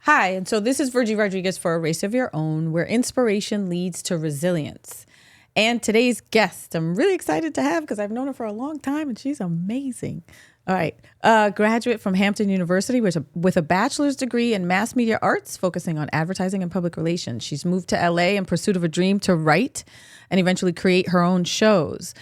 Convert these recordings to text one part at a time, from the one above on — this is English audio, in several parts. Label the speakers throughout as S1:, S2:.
S1: Hi, and so this is Virgie Rodriguez for A Race of Your Own, where inspiration leads to resilience. And today's guest, I'm really excited to have because I've known her for a long time and she's amazing. All right. Graduate from Hampton University with a bachelor's degree in mass media arts, focusing on advertising and public relations. She's moved to LA in pursuit of a dream to write and eventually create her own shows.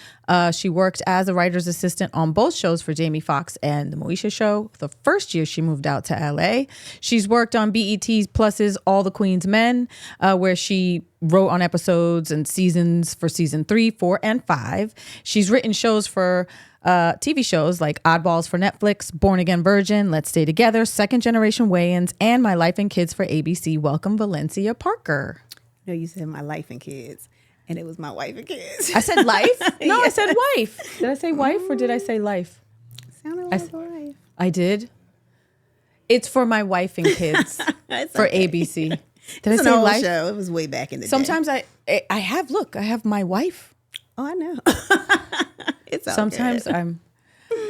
S1: She worked as a writer's assistant on both shows for Jamie Foxx and the Moesha Show. The first year she moved out to LA. She's worked on BET Plus's All the Queen's Men, where she wrote on episodes and seasons for season 3, 4, and 5. She's written shows for TV shows like Oddballs for Netflix, Born Again Virgin, Let's Stay Together, Second Generation Wayans, and My Life and Kids for ABC. Welcome, Valencia Parker.
S2: No, you said My Life and Kids, and it was My Wife and Kids.
S1: I said life? No,
S2: Yeah.
S1: I said wife. Did I say wife or did I say life?
S2: Sounded like wife.
S1: I did. It's for my wife and kids for
S2: okay.
S1: ABC. Did
S2: It's
S1: I
S2: an
S1: say
S2: old
S1: life?
S2: show. It was way back in the day.
S1: Sometimes I have my wife.
S2: Oh, I know. It's all
S1: Sometimes
S2: good.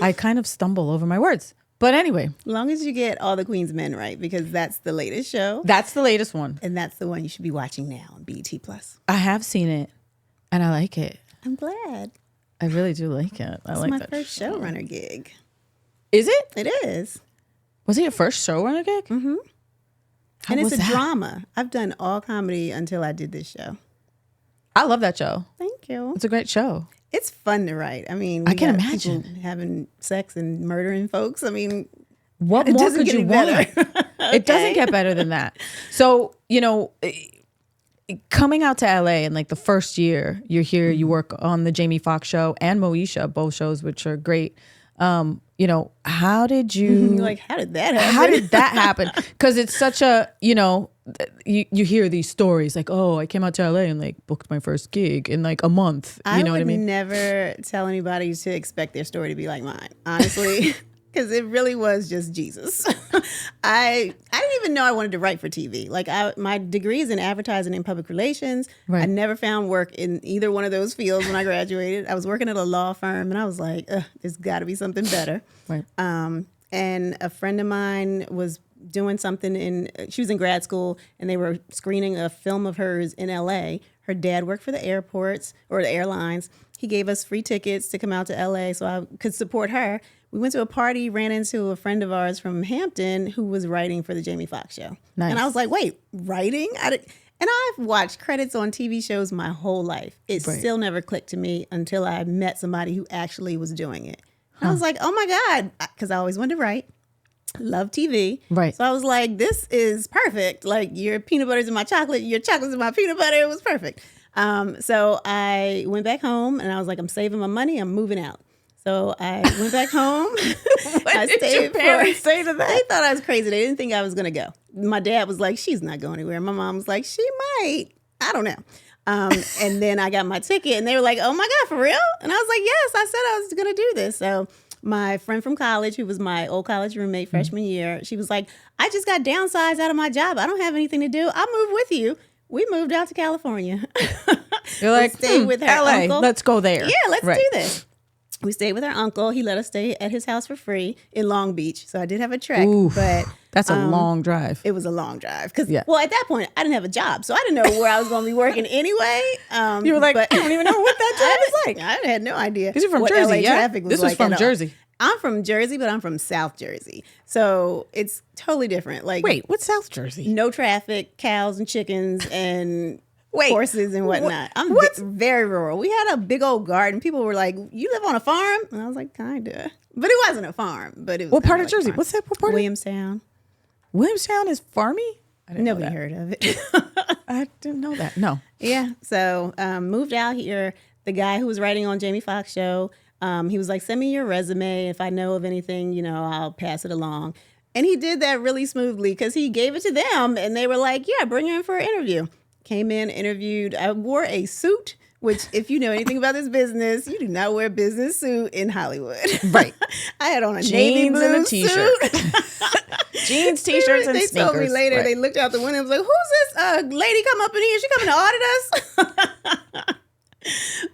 S1: I kind of stumble over my words. But anyway,
S2: As long as you get All the Queen's Men right, because that's the latest show.
S1: that's the latest one.
S2: And that's the one you should be watching now on BET Plus.
S1: I have seen it and I like it.
S2: I'm glad.
S1: I really do like it. I
S2: It's
S1: like
S2: my
S1: that
S2: first
S1: show.
S2: showrunner gig.
S1: Is it?
S2: It is.
S1: Was it your first showrunner gig?
S2: Mm-hmm.
S1: How
S2: And it's
S1: was
S2: a
S1: that?
S2: drama. I've done all comedy until I did this show.
S1: I love that show.
S2: Thank you.
S1: It's a great show.
S2: It's fun to write. I mean,
S1: I
S2: we
S1: can
S2: got
S1: imagine.
S2: people having sex and murdering folks. I mean,
S1: What
S2: it
S1: more
S2: doesn't
S1: could
S2: get
S1: you
S2: any
S1: want?
S2: better.
S1: It doesn't
S2: Okay.
S1: get better than that. So, coming out to LA in like the first year, you're here, you work on the Jamie Foxx Show and Moesha, both shows, which are great. How did you
S2: Like, how did that happen?
S1: How did that happen? Because it's such a, you hear these stories like, oh, I came out to LA and like booked my first gig in like a month. You know what I mean?
S2: Never tell anybody to expect their story to be like mine, honestly, because it really was just Jesus. I didn't even know I wanted to write for TV. Like my degree is in advertising and public relations.
S1: Right.
S2: I never found work in either one of those fields when I graduated. I was working at a law firm and I was like, there's got to be something better.
S1: Right.
S2: And a friend of mine was doing something she was in grad school and they were screening a film of hers in LA. Her dad worked for the airports or the airlines. He gave us free tickets to come out to LA so I could support her. We went to a party, ran into a friend of ours from Hampton who was writing for the Jamie Foxx Show.
S1: Nice.
S2: And I was like, wait, writing? And I've watched credits on TV shows my whole life. It
S1: Right.
S2: still never clicked to me until I met somebody who actually was doing it. I was like, oh my God, because I always wanted to write. Love TV.
S1: Right.
S2: So I was like, this is perfect. Like your peanut butter's in my chocolate, your chocolate's in my peanut butter. It was perfect. So I went back home and I was like, I'm saving my money. I'm moving out. So I went back home.
S1: What did your parents say to that?
S2: They thought I was crazy. They didn't think I was going to go. My dad was like, she's not going anywhere. My mom was like, she might. I don't know. And then I got my ticket and they were like, oh my God, for real? And I was like, yes, I said I was going to do this. So my friend from college, who was my old college roommate freshman year, she was like, I just got downsized out of my job. I don't have anything to do. I'll move with you. We moved out to California.
S1: You're like,
S2: stayed with her
S1: LA,
S2: uncle.
S1: let's go there.
S2: Yeah, let's
S1: Right.
S2: do this. We stayed with our uncle. He let us stay at his house for free in Long Beach. So I did have a trek,
S1: Oof,
S2: but
S1: that's a long drive.
S2: it was a long drive. Because,
S1: Yeah.
S2: well, at that point, I didn't have a job. So I didn't know where I was going to be working anyway.
S1: You were like,
S2: but
S1: I don't even know what that job is like.
S2: I had no idea.
S1: This is from
S2: what
S1: Jersey,
S2: LA
S1: yeah?
S2: traffic was
S1: This
S2: like
S1: was from
S2: at all.
S1: Jersey.
S2: I'm from Jersey, but I'm from South Jersey. So it's totally different. Like,
S1: Wait, what's South Jersey?
S2: no traffic, cows and chickens and
S1: Wait,
S2: horses and whatnot. I'm very rural. We had a big old garden. People were like, you live on a farm? And I was like, kind of. But it wasn't a farm. But it was
S1: What part
S2: kinda
S1: of Jersey?
S2: like a farm.
S1: What's that? What part?
S2: Williamstown.
S1: Williamstown is farmy? I didn't know
S2: Nobody
S1: that.
S2: heard of it.
S1: I didn't know that. No.
S2: Yeah. So moved out here. The guy who was writing on Jamie Foxx Show, he was like, send me your resume. If I know of anything, I'll pass it along. And he did that really smoothly because he gave it to them and they were like, yeah, bring her in for an interview. Came in, interviewed. I wore a suit, which if you know anything about this business, you do not wear a business suit in Hollywood.
S1: Right.
S2: I had on a navy
S1: Jeans
S2: blue
S1: and a t-shirt.
S2: suit.
S1: Jeans, t-shirts, and
S2: they
S1: sneakers.
S2: told me later,
S1: Right.
S2: they looked out the window and was like, who's this lady come up in here? She coming to audit us?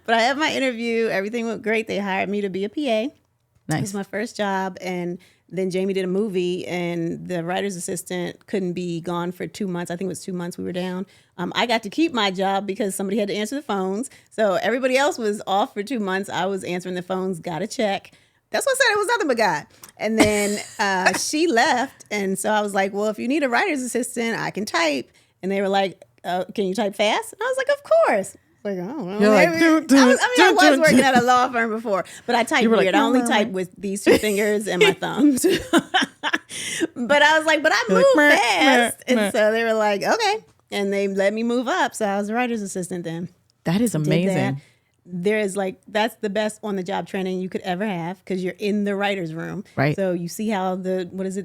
S2: But I had my interview. Everything went great. They hired me to be a PA. It
S1: Nice.
S2: was my first job. And Then Jamie did a movie, and the writer's assistant couldn't be gone for 2 months. I think it was 2 months we were down. I got to keep my job because somebody had to answer the phones. So everybody else was off for 2 months. I was answering the phones, got a check. That's what I said. It was nothing but God. And then she left. And so I was like, well, if you need a writer's assistant, I can type. And they were like, can you type fast? And I was like, of course. Like, oh,
S1: You're like,
S2: I was working at a law firm before, but I type weird. I only type with these two fingers and my thumbs. But I was like, but I move fast. And so they were like, okay. And they let me move up. So I was a writer's assistant then.
S1: That is amazing.
S2: There is that's the best on the job training you could ever have because you're in the writer's room.
S1: Right.
S2: So you see how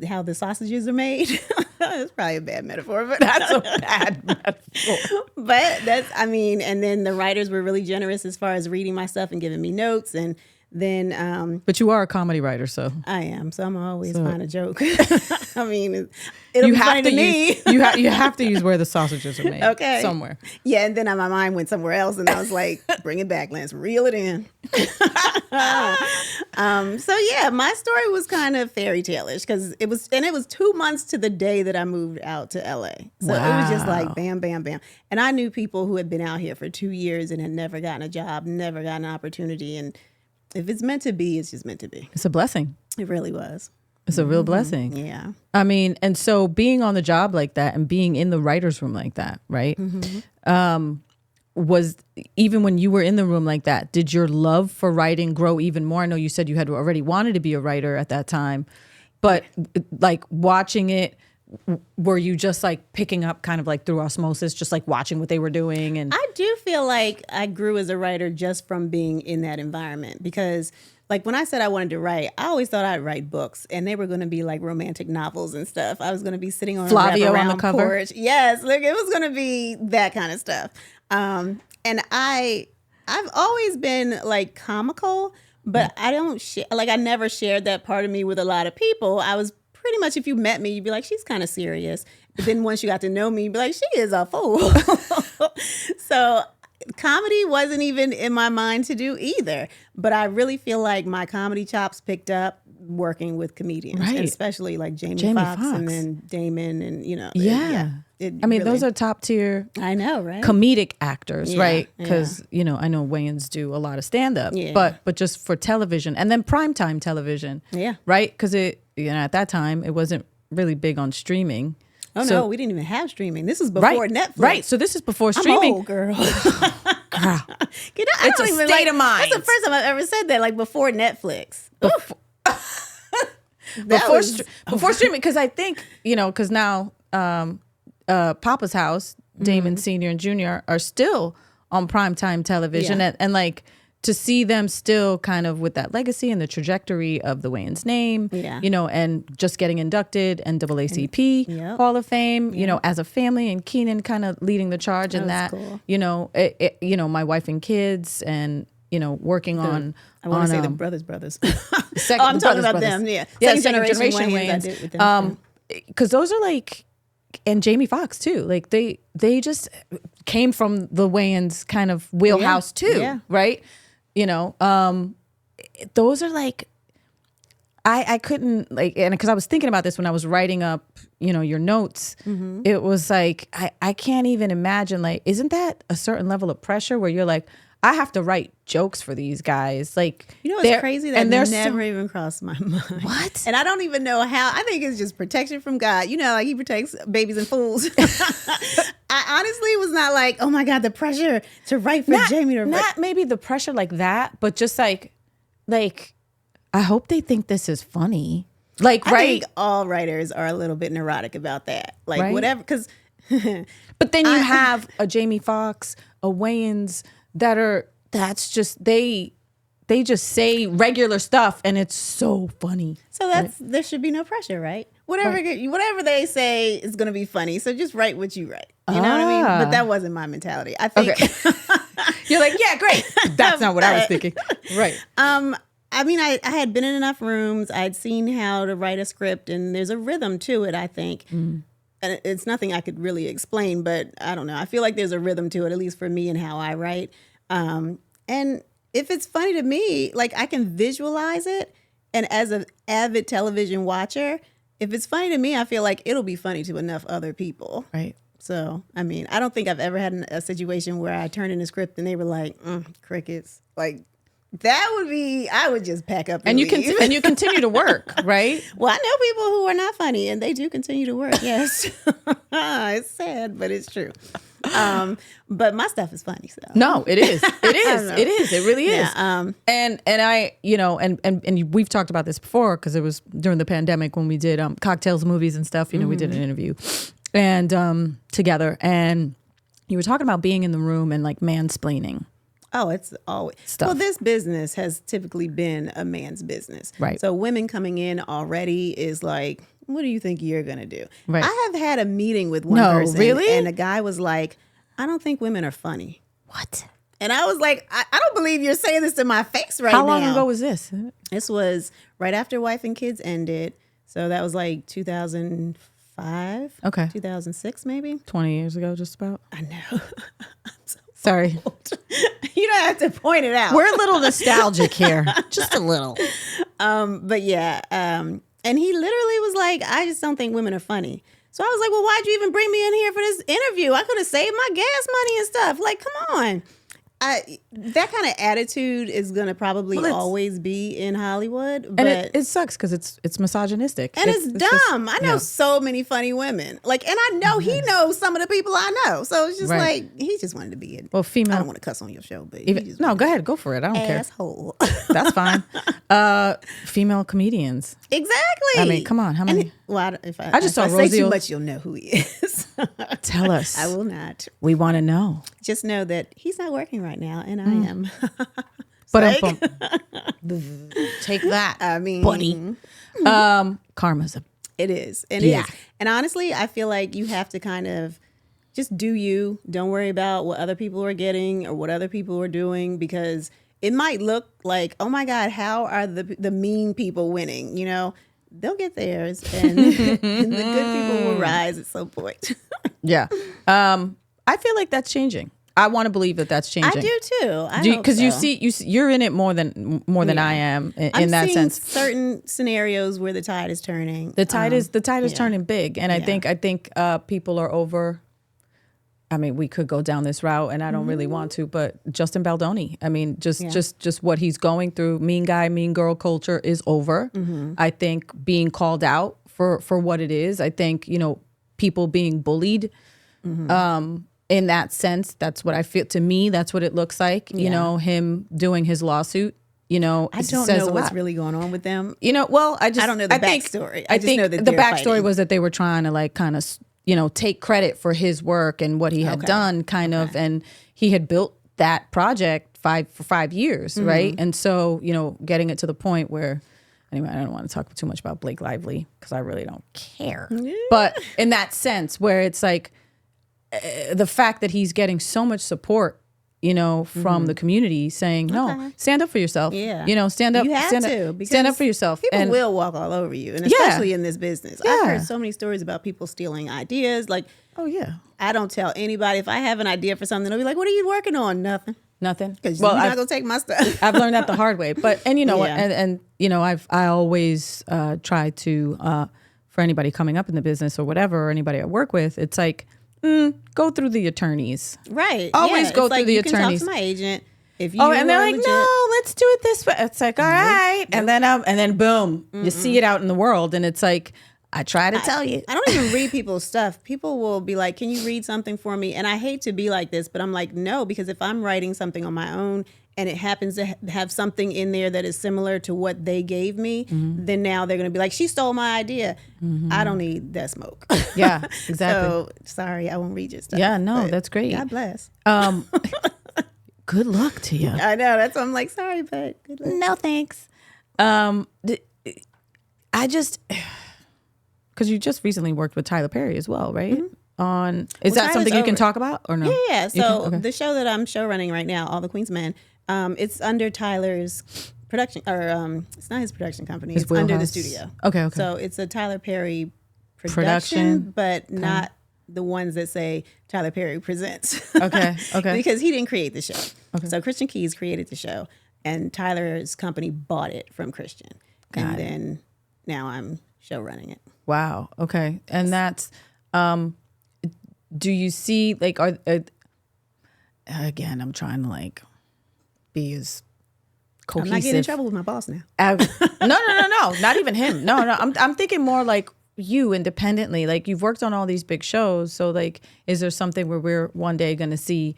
S2: how the sausages are made. That's probably a bad metaphor, but
S1: that's a bad metaphor.
S2: But and then the writers were really generous as far as reading my stuff and giving me notes. And then,
S1: but you are a comedy writer, so
S2: I am. So I'm always find a joke. I mean, it'll be funny to me.
S1: You have to use where the sausages are made.
S2: Okay.
S1: Somewhere.
S2: Yeah, and then my mind went somewhere else, and I was like, "Bring it back, Lance. Reel it in." So yeah, my story was kind of fairy tale-ish because it was 2 months to the day that I moved out to LA. So It was just like bam, bam, bam. And I knew people who had been out here for 2 years and had never gotten a job, never gotten an opportunity, and if it's meant to be, it's just meant to be.
S1: It's a blessing.
S2: It really was.
S1: It's a real blessing.
S2: Yeah.
S1: I mean, and so being on the job like that and being in the writer's room like that, right? Was even when you were in the room like that, did your love for writing grow even more? I know you said you had already wanted to be a writer at that time, but like watching it, were you just like picking up kind of like through osmosis, just like watching what they were doing? And
S2: I do feel like I grew as a writer just from being in that environment because like when I said I wanted to write, I always thought I'd write books and they were going to be like romantic novels and stuff. I was going to be sitting on
S1: Flavio
S2: a wraparound
S1: on the cover.
S2: porch. Yes, like it was going to be that kind of stuff. And I've always been like comical, but I don't I never shared that part of me with a lot of people. I was pretty much, if you met me, you'd be like, she's kind of serious. But then once you got to know me, you'd be like, she is a fool. So comedy wasn't even in my mind to do either. But I really feel like my comedy chops picked up working with comedians,
S1: right.
S2: and especially like Jamie Foxx and then Damon and,
S1: those are top tier.
S2: I know, right?
S1: Comedic actors, right?
S2: Yeah.
S1: Because, I know Wayans do a lot of stand up,
S2: Yeah.
S1: but just for television and then primetime television.
S2: Yeah.
S1: Right? Because at that time, it wasn't really big on streaming.
S2: No, we didn't even have streaming. This is before Netflix.
S1: Right. So this is before streaming.
S2: I'm old, girl.
S1: Girl.
S2: It's
S1: a state of mind.
S2: That's the first time I've ever said that, like before Netflix.
S1: Before streaming, because I think, because now Papa's House, Damon Sr. and Jr. are still on primetime television.
S2: Yeah.
S1: And like to see them still kind of with that legacy and the trajectory of the Wayans name, and just getting inducted NAACP Hall of Fame, as a family, and Keenan kind of leading the charge in that,
S2: cool.
S1: My wife and kids and, working on.
S2: I want to say the brothers.
S1: I'm
S2: talking about them. Yeah. Second generation Wayans. I did with them.
S1: Because those are like, and Jamie Foxx too. Like they just came from the Wayans kind of wheelhouse too, right? Those are like, I couldn't like, and because I was thinking about this when I was writing up, your notes. It was like I can't even imagine. Like, isn't that a certain level of pressure where you're like, I have to write jokes for these guys. Like,
S2: it's crazy that never even crossed my mind.
S1: What?
S2: And I don't even know how. I think it's just protection from God. Like he protects babies and fools. I honestly was not like, oh my God, the pressure to write for Jamie.
S1: Not maybe the pressure like that, but just like, I hope they think this is funny. Like,
S2: I think all writers are a little bit neurotic about that. Like whatever, because.
S1: But then you have a Jamie Foxx, a Wayans that's just they just say regular stuff and it's so funny.
S2: So there should be no pressure, right? Whatever they say is going to be funny. So just write what you write. You know what I mean? But that wasn't my mentality. I think
S1: you're like, yeah, great. That's not what I was thinking. Right.
S2: I had been in enough rooms. I'd seen how to write a script, and there's a rhythm to it, I think. And it's nothing I could really explain, but I don't know. I feel like there's a rhythm to it, at least for me and how I write. And if it's funny to me, like I can visualize it And as an avid television watcher, if it's funny to me, I feel like it'll be funny to enough other people.
S1: Right.
S2: So, I mean, I don't think I've ever had a situation where I turned in a script and they were like, crickets. Like, that would be, I would just pack up and
S1: you continue to work, right?
S2: Well, I know people who are not funny and they do continue to work. Yes. It's sad, but it's true. But my stuff is funny. So
S1: no, it is. It is. It is. It really is.
S2: Yeah,
S1: and I, and we've talked about this before because it was during the pandemic when we did cocktails, movies, and stuff. We did an interview and together, and you were talking about being in the room and like mansplaining.
S2: Oh, it's always stuff. Well, this business has typically been a man's business.
S1: Right.
S2: So women coming in already is like, what do you think you're going to do?
S1: Right.
S2: I have had a meeting with one person.
S1: Really?
S2: And the guy was like, I don't think women are funny.
S1: What?
S2: And I was like, I don't believe you're saying this to my face right now.
S1: How long ago was this?
S2: This was right after Wife and Kids ended. So that was like 2005.
S1: Okay.
S2: 2006 maybe.
S1: 20 years ago, just about.
S2: I know.
S1: Sorry.
S2: You don't have to point it out.
S1: We're a little nostalgic here. Just a little.
S2: But yeah. And he literally was like, I just don't think women are funny. So I was like, well, why'd you even bring me in here for this interview? I could have saved my gas money and stuff. Like, come on. That kind of attitude is going to probably always be in Hollywood. But
S1: and it sucks because it's misogynistic.
S2: And it's dumb. I know so many funny women. Like, and I know he knows some of the people I know. So it's just like, he just wanted to be in.
S1: Well, female.
S2: I don't want to cuss on your show, but
S1: no, go ahead. Go for it. I don't
S2: asshole.
S1: care. That's fine. Female comedians.
S2: Exactly.
S1: I mean, come on. How many?
S2: I
S1: just saw
S2: Rosie.
S1: Rosie.
S2: Say too much, you'll know who he is.
S1: Tell us.
S2: I will not.
S1: We want to know.
S2: Just know that he's not working right now, and I am.
S1: But take that.
S2: I mean,
S1: buddy. Karma's
S2: it is, and it is. And honestly, I feel like you have to kind of just do you. Don't worry about what other people are getting or what other people are doing, because it might look like, oh my God, how are the mean people winning? You know, they'll get theirs, and, and the good people will rise at some point.
S1: Yeah. I feel like that's changing. I want to believe that that's changing.
S2: I do too.
S1: Because you're in it more than I am in that sense.
S2: Certain scenarios where the tide is turning.
S1: The tide is turning big, and I think people are over. I mean, we could go down this route, and I don't really want to, but Justin Baldoni. I mean, just what he's going through. Mean guy, mean girl culture is over. I think being called out for what it is. I think people being bullied. In that sense, that's what I feel. To me, that's what it looks like. Him doing his lawsuit. I
S2: don't know what's really going on with them.
S1: I don't know the
S2: backstory.
S1: I think
S2: know that
S1: the backstory
S2: fighting.
S1: was that they were trying to like kind of take credit for his work and what he had done, kind of, and he had built that project for 5 years, right? And so getting it to the point where. Anyway, I don't want to talk too much about Blake Lively because I really don't care. But in that sense, where it's like. The fact that he's getting so much support, from the community saying, no, stand up for yourself.
S2: Yeah.
S1: Stand up.
S2: You have
S1: stand up for yourself.
S2: People will walk all over you. And especially in this business. Yeah. I've heard so many stories about people stealing ideas. Like,
S1: oh, yeah.
S2: I don't tell anybody. If I have an idea for something, they'll be like, what are you working on? Nothing. Because you're not going to take my stuff.
S1: I've learned that the hard way. But, I always try to, for anybody coming up in the business or whatever, or anybody I work with, it's like, go through the attorneys.
S2: Right.
S1: Always go through the attorneys.
S2: Talk to my agent. If you
S1: and they're like, no, let's do it this way. It's like, all right. And then boom, you see it out in the world. And it's like, I try to tell you.
S2: I don't even read people's stuff. People will be like, can you read something for me? And I hate to be like this, but I'm like, no, because if I'm writing something on my own and it happens to have something in there that is similar to what they gave me, then now they're going to be like, she stole my idea. I don't need that smoke.
S1: Yeah, exactly.
S2: So sorry, I won't read your stuff.
S1: Yeah, no, that's great.
S2: God bless.
S1: Good luck to you.
S2: I know. That's why I'm like, sorry, but good luck.
S1: No, thanks. I just, because you just recently worked with Tyler Perry as well, right? Is that something you can talk about or no?
S2: Yeah. So the show that I'm show running right now, All the Queen's Men, it's under Tyler's production, or it's not his production company. It's under the studio.
S1: Okay.
S2: So it's a Tyler Perry production, but not the ones that say Tyler Perry presents.
S1: Okay.
S2: Because he didn't create the show.
S1: Okay.
S2: So Christian Keys created the show, and Tyler's company bought it from Christian. and then now I'm show running it.
S1: Wow. Okay. And that's, do you see like, again, I'm trying to like be as cohesive.
S2: I'm not getting in trouble with my boss now.
S1: No, not even him. No. I'm thinking more like you independently. Like you've worked on all these big shows. So like, is there something where we're one day going to see,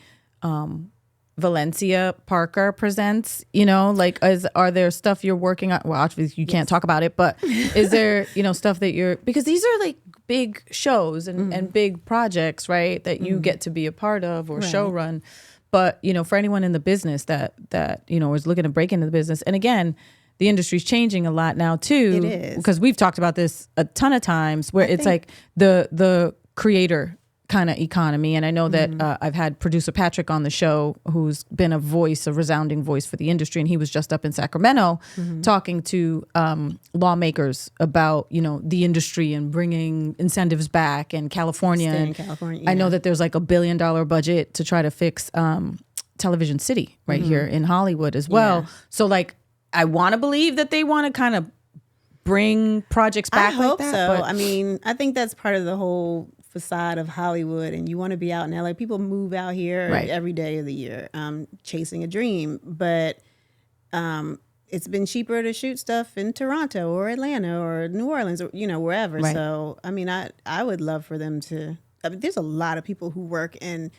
S1: Valencia Parker presents, like, are there stuff you're working on? Well, obviously you can't talk about it, but is there, stuff that because these are like big shows and big projects, right? That you get to be a part of or show run. But, for anyone in the business that, is looking to break into the business. And again, the industry's changing a lot now too.
S2: It is.
S1: Because we've talked about this a ton of times where it's like the creator kind of economy. And I know that I've had producer Patrick on the show who's been a resounding voice for the industry. And he was just up in Sacramento talking to lawmakers about, the industry and bringing incentives back in California.
S2: Stay in California,
S1: I know that there's like $1 billion budget to try to fix Television City right here in Hollywood as well. Yeah. So like, I want to believe that they want to kind of bring projects back.
S2: I hope
S1: like that,
S2: so.
S1: But
S2: I mean, I think that's part of the whole facade of Hollywood, and you want to be out in LA. People move out here every day of the year, chasing a dream. But it's been cheaper to shoot stuff in Toronto or Atlanta or New Orleans or wherever. Right. So I mean, I would love for them to. I mean, there's a lot of people who work in.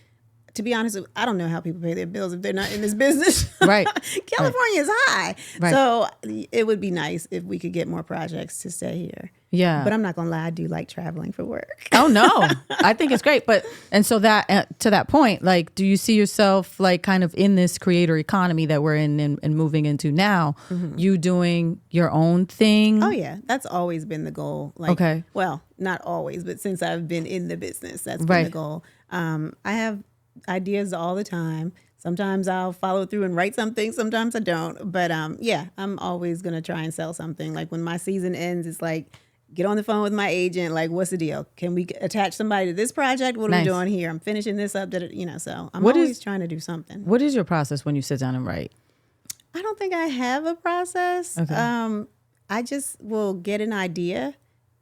S2: To be honest, I don't know how people pay their bills if they're not in this business.
S1: Right.
S2: California is high. Right. So it would be nice if we could get more projects to stay here.
S1: Yeah.
S2: But I'm not going to lie, I do like traveling for work.
S1: Oh, no. I think it's great. And so that, to that point, like, do you see yourself like kind of in this creator economy that we're in and moving into now, you doing your own thing?
S2: Oh, yeah. That's always been the goal. Like, okay. Well, not always, but since I've been in the business, that's been the goal. I have ideas all the time. Sometimes I'll follow through and write something. Sometimes I don't. But I'm always going to try and sell something. Like when my season ends, it's like, get on the phone with my agent. Like, what's the deal? Can we attach somebody to this project? What are we doing here? I'm finishing this up. So I'm always trying to do something.
S1: What is your process when you sit down and write?
S2: I don't think I have a process. Okay. I just will get an idea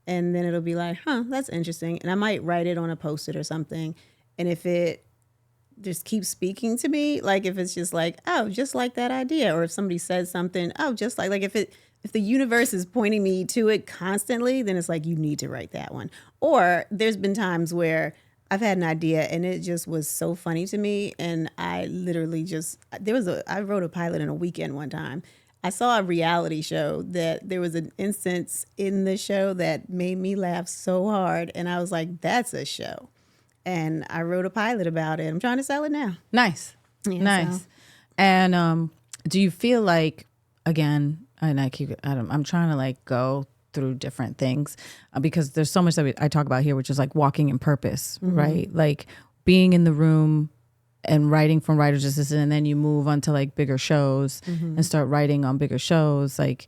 S2: and then it'll be like, that's interesting. And I might write it on a Post-it or something. And if it just keeps speaking to me, like if it's just like, oh, just like that idea, or if somebody says something, oh, just like if the universe is pointing me to it constantly, then it's like, you need to write that one. Or there's been times where I've had an idea and it just was so funny to me, and I literally I wrote a pilot in a weekend one time. I saw a reality show that there was an instance in the show that made me laugh so hard, and I was like, that's a show. And I wrote a pilot about it. I'm trying to sell it now.
S1: Nice. Yeah, nice. So. And do you feel like, again, and I'm trying to like go through different things because there's so much that I talk about here, which is like walking in purpose, right? Like being in the room and writing from writer's assistant, and then you move on to like bigger shows and start writing on bigger shows. Like,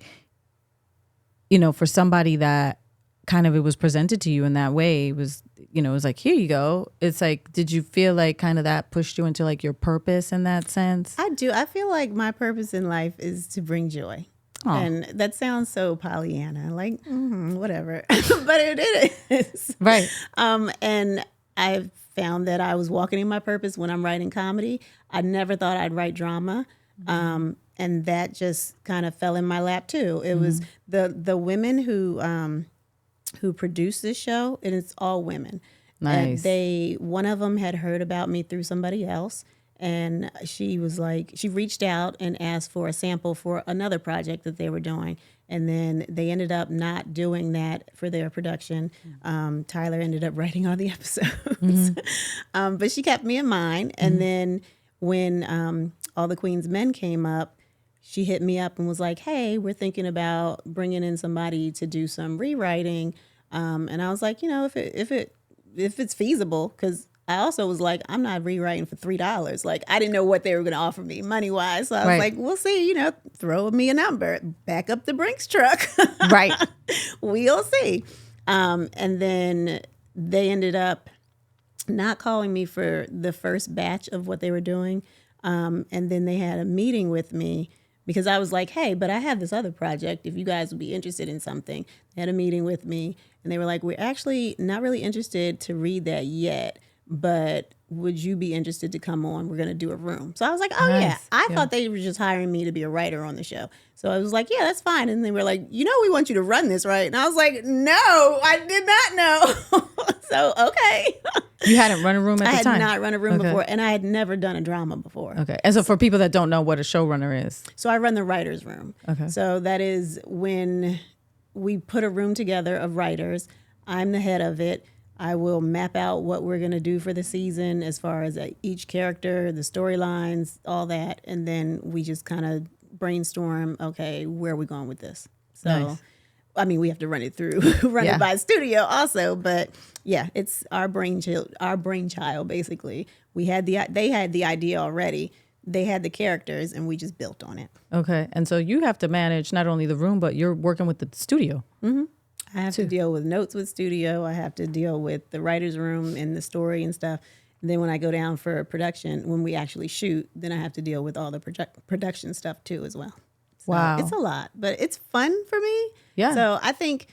S1: for somebody that kind of it was presented to you in that way, it was like, here you go. It's like, did you feel like kind of that pushed you into like your purpose in that sense?
S2: I do. I feel like my purpose in life is to bring joy. Aww. And that sounds so Pollyanna, like whatever, but it is.
S1: Right.
S2: And I found that I was walking in my purpose when I'm writing comedy. I never thought I'd write drama. And that just kind of fell in my lap too. It was the women who produced this show, and it's all women.
S1: Nice.
S2: And one of them had heard about me through somebody else, and she was like, she reached out and asked for a sample for another project that they were doing, and then they ended up not doing that for their production. Tyler ended up writing all the episodes, but she kept me in mind. And then when All the Queen's Men came up, she hit me up and was like, hey, we're thinking about bringing in somebody to do some rewriting. And I was like, if it's feasible, because I also was like, I'm not rewriting for $3. Like, I didn't know what they were going to offer me money-wise. So I was like, we'll see, throw me a number, back up the Brinks truck.
S1: Right.
S2: We'll see. And then they ended up not calling me for the first batch of what they were doing. And then they had a meeting with me because I was like, hey, but I have this other project. If you guys would be interested in something, they had a meeting with me and they were like, we're actually not really interested to read that yet, but would you be interested to come on? We're going to do a room. So I was like, oh,
S1: Nice.
S2: yeah. I thought they were just hiring me to be a writer on the show. So I was like, yeah, that's fine. And they were like, we want you to run this, right? And I was like, no, I did not know. So, okay.
S1: You hadn't run a room at the time?
S2: I had not run a room before, and I had never done a drama before.
S1: Okay. And so for people that don't know what a showrunner is.
S2: So I run the writer's room.
S1: Okay.
S2: So that is when we put a room together of writers. I'm the head of it. I will map out what we're going to do for the season as far as each character, the storylines, all that. And then we just kind of brainstorm, okay, where are we going with this? So,
S1: Nice.
S2: I mean, we have to run it through, it by studio also. But yeah, it's our brainchild, basically. They had the idea already. They had the characters and we just built on it.
S1: Okay. And so you have to manage not only the room, but you're working with the studio.
S2: Mm-hmm. I have to deal with notes with studio. I have to deal with the writer's room and the story and stuff. And then when I go down for production, when we actually shoot, then I have to deal with all the production stuff too as well. So
S1: Wow.
S2: It's a lot, but it's fun for me.
S1: Yeah.
S2: So I think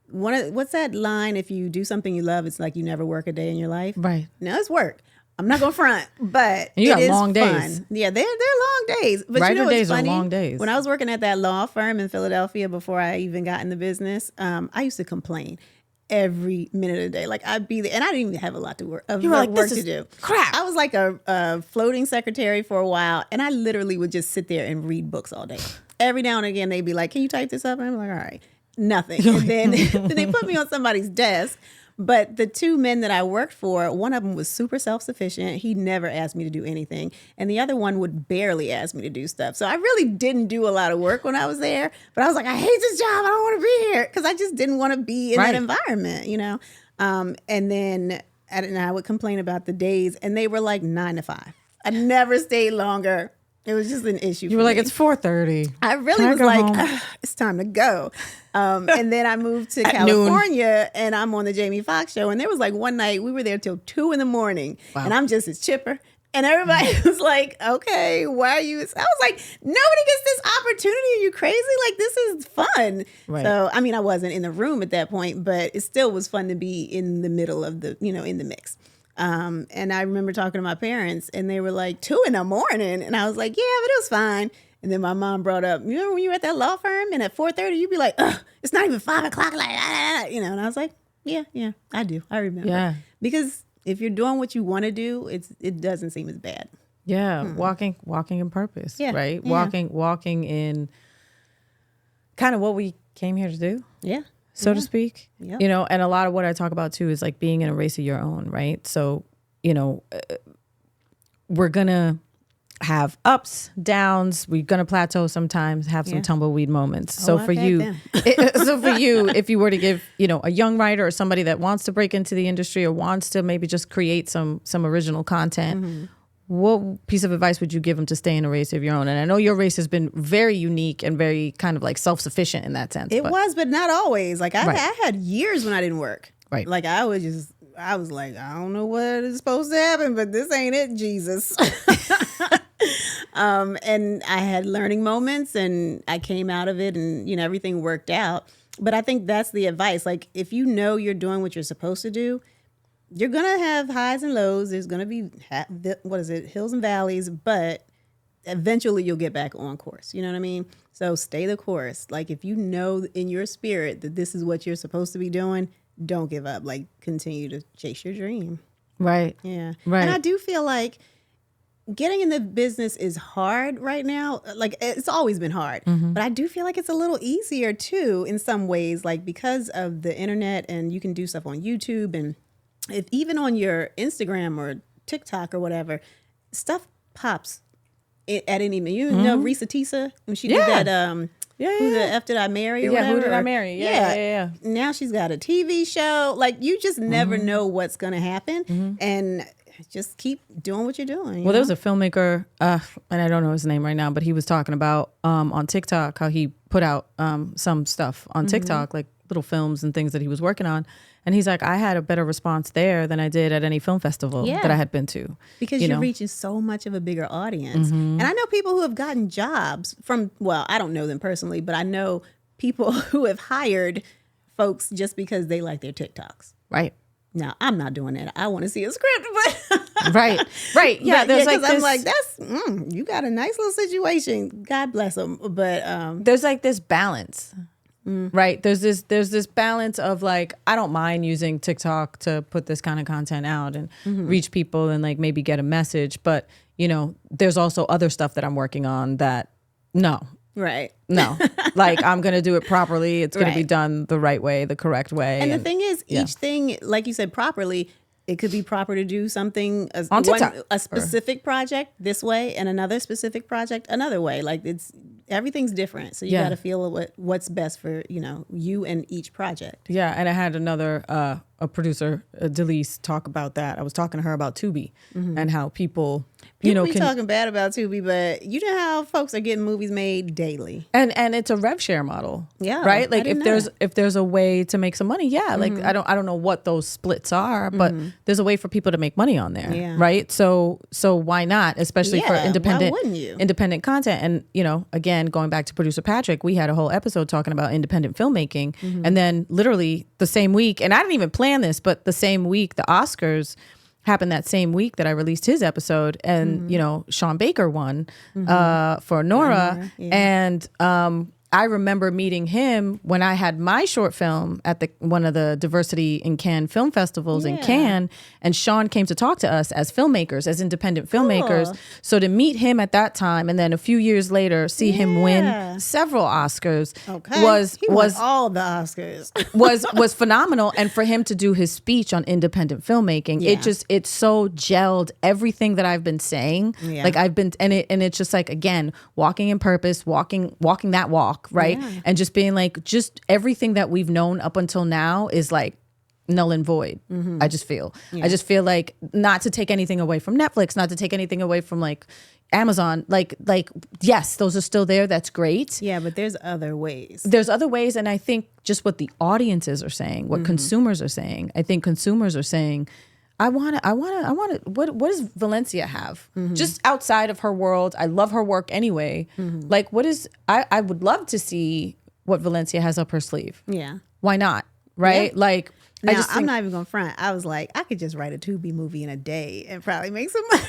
S2: what's that line? If you do something you love, it's like you never work a day in your life.
S1: Right.
S2: No, it's work. I'm not gonna front, but
S1: And you got
S2: it is
S1: long
S2: fun.
S1: days.
S2: Yeah, they're long days. But
S1: Writer
S2: what's
S1: days are
S2: funny?
S1: long days.
S2: When I was working at that law firm in Philadelphia before I even got in the business, I used to complain every minute of the day. Like I'd be there, and I didn't even have a lot to work.
S1: You were like,
S2: work
S1: this
S2: to
S1: is
S2: do.
S1: crap.
S2: I was like a floating secretary for a while, and I literally would just sit there and read books all day. Every now and again, they'd be like, "Can you type this up?" And I'm like, "All right." Nothing. And then they put me on somebody's desk. But the two men that I worked for, one of them was super self-sufficient. He never asked me to do anything. And the other one would barely ask me to do stuff. So I really didn't do a lot of work when I was there. But I was like, I hate this job. I don't want to be here. Because I just didn't want to be in that environment, And then I would complain about the days. And they were like 9 to 5. I never stayed longer. It was just an issue.
S1: You were like, it's 4:30.
S2: I really was like, it's time to go. And then I moved to California and I'm on the Jamie Foxx Show. And there was like one night we were there till 2 a.m. and I'm just as chipper. And everybody was like, okay, why are you? I was like, nobody gets this opportunity. Are you crazy? Like, this is fun.
S1: Right.
S2: So, I mean, I wasn't in the room at that point, but it still was fun to be in the middle of in the mix. And I remember talking to my parents and they were like 2 a.m. And I was like, yeah, but it was fine. And then my mom brought up, you remember when you were at that law firm and at 4:30, you'd be like, ugh, it's not even 5 o'clock. Like, and I was like, yeah, I do. I remember.
S1: Yeah.
S2: Because if you're doing what you want to do, it doesn't seem as bad.
S1: Yeah. Walking in purpose.
S2: Yeah.
S1: Right.
S2: Yeah.
S1: Walking in kind of what we came here to do.
S2: Yeah.
S1: So to speak,
S2: Yep.
S1: And a lot of what I talk about too is like being in a race of your own, right? So, we're going to have ups, downs. We're going to plateau sometimes, have some tumbleweed moments. So for you, if you were to give, a young writer or somebody that wants to break into the industry or wants to maybe just create some original content, what piece of advice would you give them to stay in a race of your own? And I know your race has been very unique and very kind of like self-sufficient in that sense.
S2: It was, but not always. Like I had years when I didn't work.
S1: Right.
S2: Like I was like, I don't know what is supposed to happen, but this ain't it, Jesus. And I had learning moments and I came out of it and, everything worked out. But I think that's the advice. Like if you know you're doing what you're supposed to do, you're going to have highs and lows. There's going to be, hills and valleys, but eventually you'll get back on course. You know what I mean? So stay the course. Like if you know in your spirit that this is what you're supposed to be doing, don't give up. Like continue to chase your dream.
S1: Right.
S2: Yeah.
S1: Right.
S2: And I do feel like getting in the business is hard right now. Like it's always been hard, but I do feel like it's a little easier too in some ways, like because of the internet and you can do stuff on YouTube and if even on your Instagram or TikTok or whatever, stuff pops at any minute. You know Risa Tisa when she did that Who the F Did I Marry or whatever?
S1: Who Did I Marry? Yeah.
S2: Now she's got a TV show. Like you just never know what's going to happen and just keep doing what you're doing.
S1: Well, there was a filmmaker, and I don't know his name right now, but he was talking about on TikTok how he put out some stuff on TikTok, like little films and things that he was working on. And he's like, I had a better response there than I did at any film festival that I had been to.
S2: Because you're reaching so much of a bigger audience. And I know people who have gotten jobs from, well, I don't know them personally, but I know people who have hired folks just because they like their TikToks.
S1: Right.
S2: Now, I'm not doing that. I want to see a script, but
S1: right. Yeah,
S2: there's like this, I'm like, that's you got a nice little situation. God bless them. But
S1: there's like this balance, right? There's this balance of like, I don't mind using TikTok to put this kind of content out and reach people and like maybe get a message, but there's also other stuff that I'm working on that no, like I'm gonna do it properly. It's gonna be done the right way, the correct way.
S2: And the thing is, each thing, like you said, properly, it could be proper to do something
S1: on TikTok,
S2: a specific project this way and another specific project another way. Like everything's different, so you got to feel what's best for you and each project.
S1: Yeah, and I had another a producer, Delise, talk about that. I was talking to her about Tubi and how people be
S2: talking bad about Tubi, but you know how folks are getting movies made daily,
S1: and it's a rev share model.
S2: Yeah,
S1: right. Like if there's a way to make some money, like I don't know what those splits are, but there's a way for people to make money on there, right? So why not? Especially for independent content. And again, going back to producer Patrick, we had a whole episode talking about independent filmmaking, and then literally the same week, and I didn't even plan this, but the same week the Oscars happened, that same week that I released his episode, and Sean Baker won for Nora, and I remember meeting him when I had my short film at one of the Diversity in Cannes film festivals in Cannes, and Sean came to talk to us as filmmakers, as independent filmmakers. So to meet him at that time, and then a few years later see him win several Oscars was
S2: all the Oscars
S1: was phenomenal. And for him to do his speech on independent filmmaking, it's so gelled everything that I've been saying. Like I've been, and it's just like, again, walking in purpose, walking that walk. Right. Yeah. And just being like, just everything that we've known up until now is like null and void. I just feel like, not to take anything away from Netflix, not to take anything away from like Amazon, like yes, those are still there. That's great.
S2: Yeah, but there's other ways.
S1: And I think just what the audiences are saying, what consumers are saying, I think consumers are saying, I want to, what does Valencia have? Just outside of her world. I love her work anyway. Like I would love to see what Valencia has up her sleeve.
S2: Yeah.
S1: Why not? Right? Yeah. Like,
S2: now, I'm not even going to front. I was like, I could just write a Tubi movie in a day and probably make some money.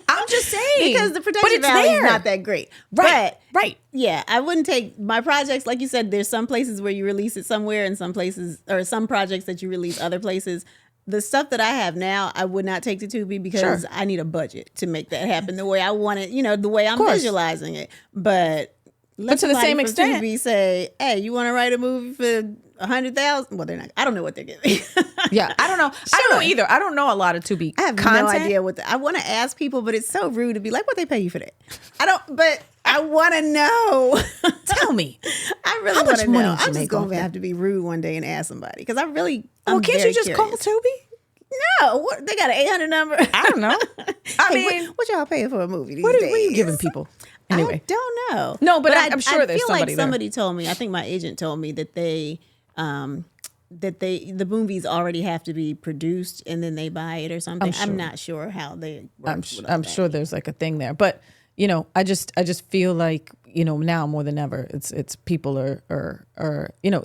S1: I'm just saying.
S2: Because the production value is not that great.
S1: Right. Right.
S2: Yeah. I wouldn't take my projects. Like you said, there's some places where you release it somewhere, and some places, or some projects that you release other places. The stuff that I have now, I would not take to Tubi because I need a budget to make that happen the way I want it, the way I'm visualizing it. But
S1: to the same extent,
S2: Tubi say, hey, you want to write a movie for 100,000? Well, they're not. I don't know what they're giving.
S1: I don't know. I don't know either. I don't know a lot of Tubi.
S2: I have no idea what I want to ask people, but it's so rude to be like, what they pay you for that? But I want to know.
S1: Tell me.
S2: I really want to know. I'm just going to have to be rude one day and ask somebody, because I'm can't you just
S1: call Tubi?
S2: No, they got an 800 number.
S1: I don't know. I mean,
S2: what y'all paying for a movie these
S1: days?
S2: What
S1: are you giving people? Anyway,
S2: I don't know.
S1: No, but I'm sure there's somebody there. I feel like
S2: somebody told me. I think my agent told me that the movies already have to be produced and then they buy it or something. I'm not sure how they work.
S1: I'm sure there's like a thing there, but I just feel like now more than ever, it's people are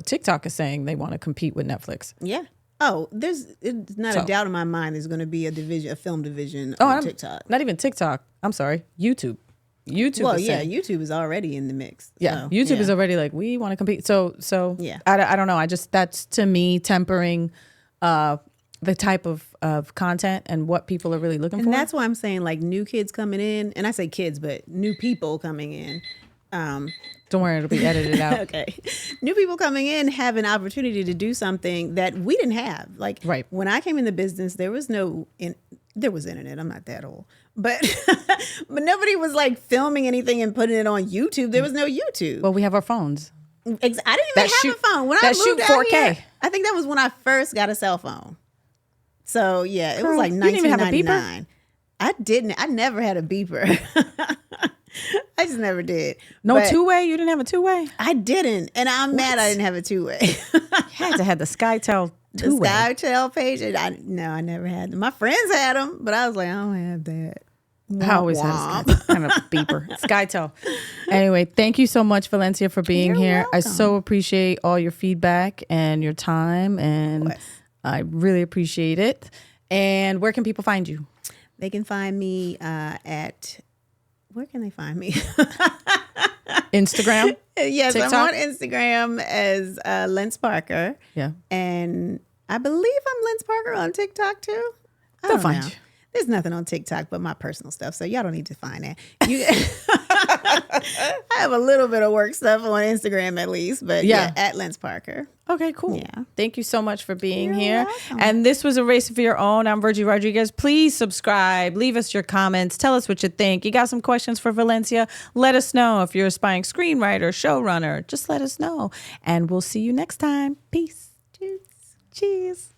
S1: TikTok is saying they want to compete with Netflix.
S2: Yeah. Oh, it's not a doubt in my mind there's going to be a film division on TikTok.
S1: Not even TikTok. I'm sorry, YouTube.
S2: YouTube is already in the mix.
S1: Yeah, so, YouTube is already like, we want to compete. So yeah, I don't know. That's to me tempering the type of content and what people are really looking for.
S2: And that's why I'm saying, like, new kids coming in, and I say kids, but new people coming in.
S1: Don't worry, it'll be edited out.
S2: Okay. New people coming in have an opportunity to do something that we didn't have. Like, when I came in the business, there was internet. I'm not that old. But nobody was like filming anything and putting it on YouTube. There was no YouTube.
S1: Well, we have our phones.
S2: I didn't even have a phone. When I moved out 4K. Here, I think that was when I first got a cell phone. So, yeah, it was like 1999.
S1: You didn't even have a beeper?
S2: I didn't. I never had a beeper. I just never did.
S1: No
S2: But
S1: two-way? You didn't have a two-way?
S2: I didn't. And I'm mad I didn't have a two-way.
S1: You had to have the SkyTel
S2: The
S1: two-way.
S2: SkyTel page. No, I never had them. My friends had them, but I was like, I don't have that.
S1: I always had a SkyTel, kind of beeper. SkyTel. Anyway, thank you so much, Valencia, for being
S2: You're
S1: here. I
S2: welcome.
S1: so appreciate all your feedback and your time, and I really appreciate it. And where can people find you?
S2: They can find me at, where can they find me?
S1: Instagram?
S2: Yes,
S1: TikTok?
S2: I'm on Instagram as Lens Parker.
S1: Yeah.
S2: And I believe I'm Lens Parker on TikTok too. I
S1: They'll
S2: don't
S1: find
S2: know.
S1: you.
S2: There's nothing on TikTok but my personal stuff, so y'all don't need to find that. I have a little bit of work stuff on Instagram at least, but yeah, at Lens Parker.
S1: Okay, cool.
S2: Yeah.
S1: Thank you so much for being
S2: You're
S1: here.
S2: welcome.
S1: And this was A Race of Your Own. I'm Virgie Rodriguez. Please subscribe. Leave us your comments. Tell us what you think. You got some questions for Valencia? Let us know. If you're an aspiring screenwriter, showrunner, just let us know. And we'll see you next time. Peace.
S2: Cheers.
S1: Cheers.